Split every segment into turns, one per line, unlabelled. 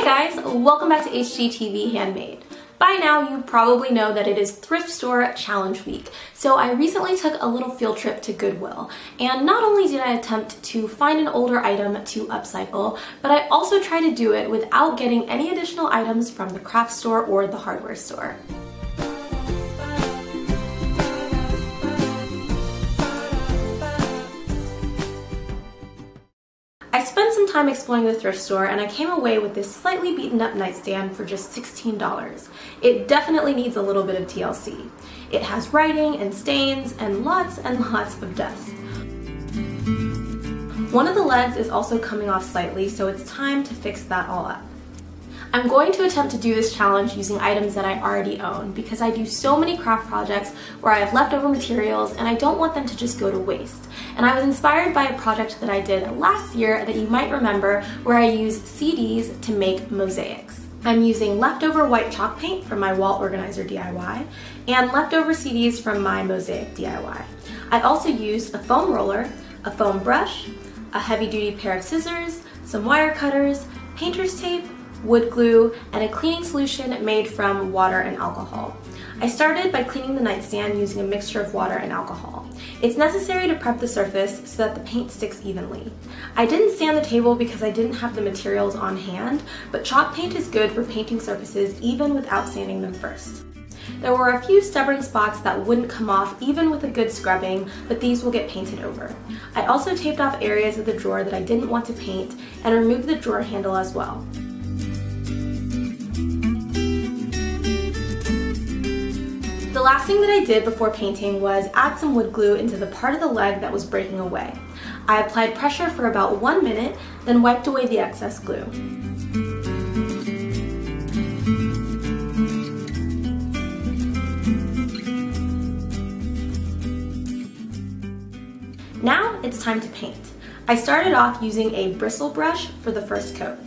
guys, welcome back to HGTV Handmade. By now you probably know that it is Thrift Store Challenge Week, so I recently took a little field trip to Goodwill, and not only did I attempt to find an older item to upcycle, but I also tried to do it without getting any additional items from the craft store or the hardware store. I spent some time exploring the thrift store and I came away with this slightly beaten up nightstand for just $16. It definitely needs a little bit of TLC. It has writing and stains and lots of dust. One of the legs is also coming off slightly, so it's time to fix that all up. I'm going to attempt to do this challenge using items that I already own because I do so many craft projects where I have leftover materials and I don't want them to just go to waste. And I was inspired by a project that I did last year that you might remember where I used CDs to make mosaics. I'm using leftover white chalk paint from my wall organizer DIY and leftover CDs from my mosaic DIY. I also used a foam roller, a foam brush, a heavy-duty pair of scissors, some wire cutters, painter's tape, wood glue, and a cleaning solution made from water and alcohol. I started by cleaning the nightstand using a mixture of water and alcohol. It's necessary to prep the surface so that the paint sticks evenly. I didn't sand the table because I didn't have the materials on hand, but chalk paint is good for painting surfaces even without sanding them first. There were a few stubborn spots that wouldn't come off even with a good scrubbing, but these will get painted over. I also taped off areas of the drawer that I didn't want to paint and removed the drawer handle as well. The last thing that I did before painting was add some wood glue into the part of the leg that was breaking away. I applied pressure for about 1 minute, then wiped away the excess glue. Now it's time to paint. I started off using a bristle brush for the first coat.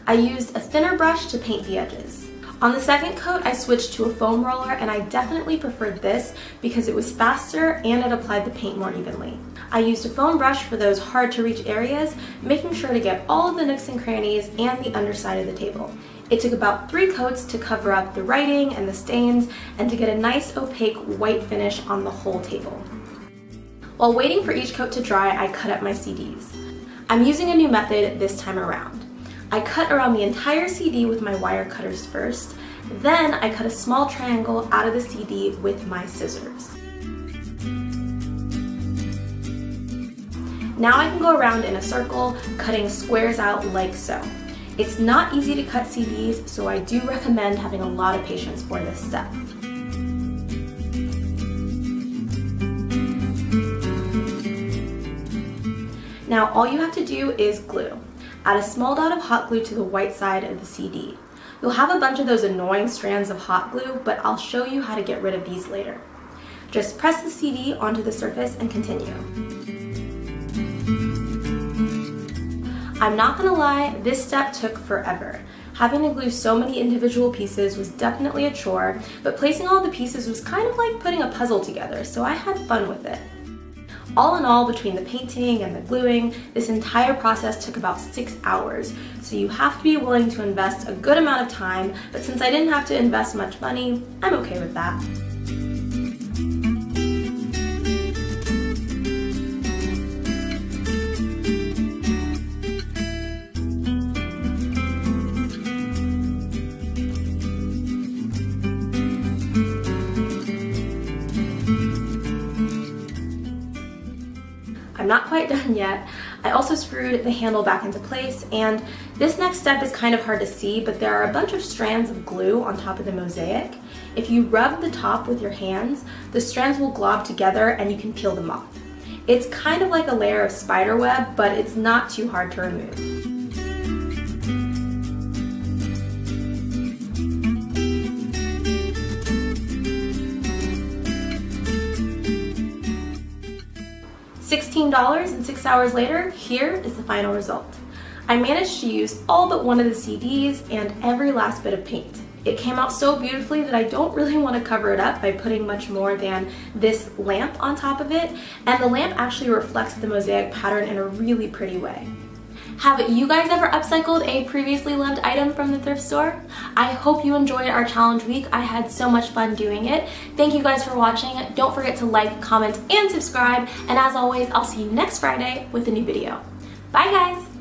I used a thinner brush to paint the edges. On the second coat, I switched to a foam roller and I definitely preferred this because it was faster and it applied the paint more evenly. I used a foam brush for those hard to reach areas, making sure to get all of the nooks and crannies and the underside of the table. It took about 3 coats to cover up the writing and the stains and to get a nice opaque white finish on the whole table. While waiting for each coat to dry, I cut up my CDs. I'm using a new method this time around. I cut around the entire CD with my wire cutters first, then I cut a small triangle out of the CD with my scissors. Now I can go around in a circle, cutting squares out like so. It's not easy to cut CDs, so I do recommend having a lot of patience for this step. Now all you have to do is glue. Add a small dot of hot glue to the white side of the CD. You'll have a bunch of those annoying strands of hot glue, but I'll show you how to get rid of these later. Just press the CD onto the surface and continue. I'm not gonna lie, this step took forever. Having to glue so many individual pieces was definitely a chore, but placing all the pieces was kind of like putting a puzzle together, so I had fun with it. All in all, between the painting and the gluing, this entire process took about 6 hours, so you have to be willing to invest a good amount of time, but since I didn't have to invest much money, I'm okay with that. I'm not quite done yet. I also screwed the handle back into place, and this next step is kind of hard to see, but there are a bunch of strands of glue on top of the mosaic. If you rub the top with your hands, the strands will glob together and you can peel them off. It's kind of like a layer of spider web, but it's not too hard to remove. $16 and 6 hours later, here is the final result. I managed to use all but one of the CDs and every last bit of paint. it came out so beautifully that I don't really want to cover it up by putting much more than this lamp on top of it, and the lamp actually reflects the mosaic pattern in a really pretty way. Have you guys ever upcycled a previously loved item from the thrift store? I hope you enjoyed our challenge week. I had so much fun doing it. Thank you guys for watching. Don't forget to like, comment, and subscribe. And as always, I'll see you next Friday with a new video. Bye guys!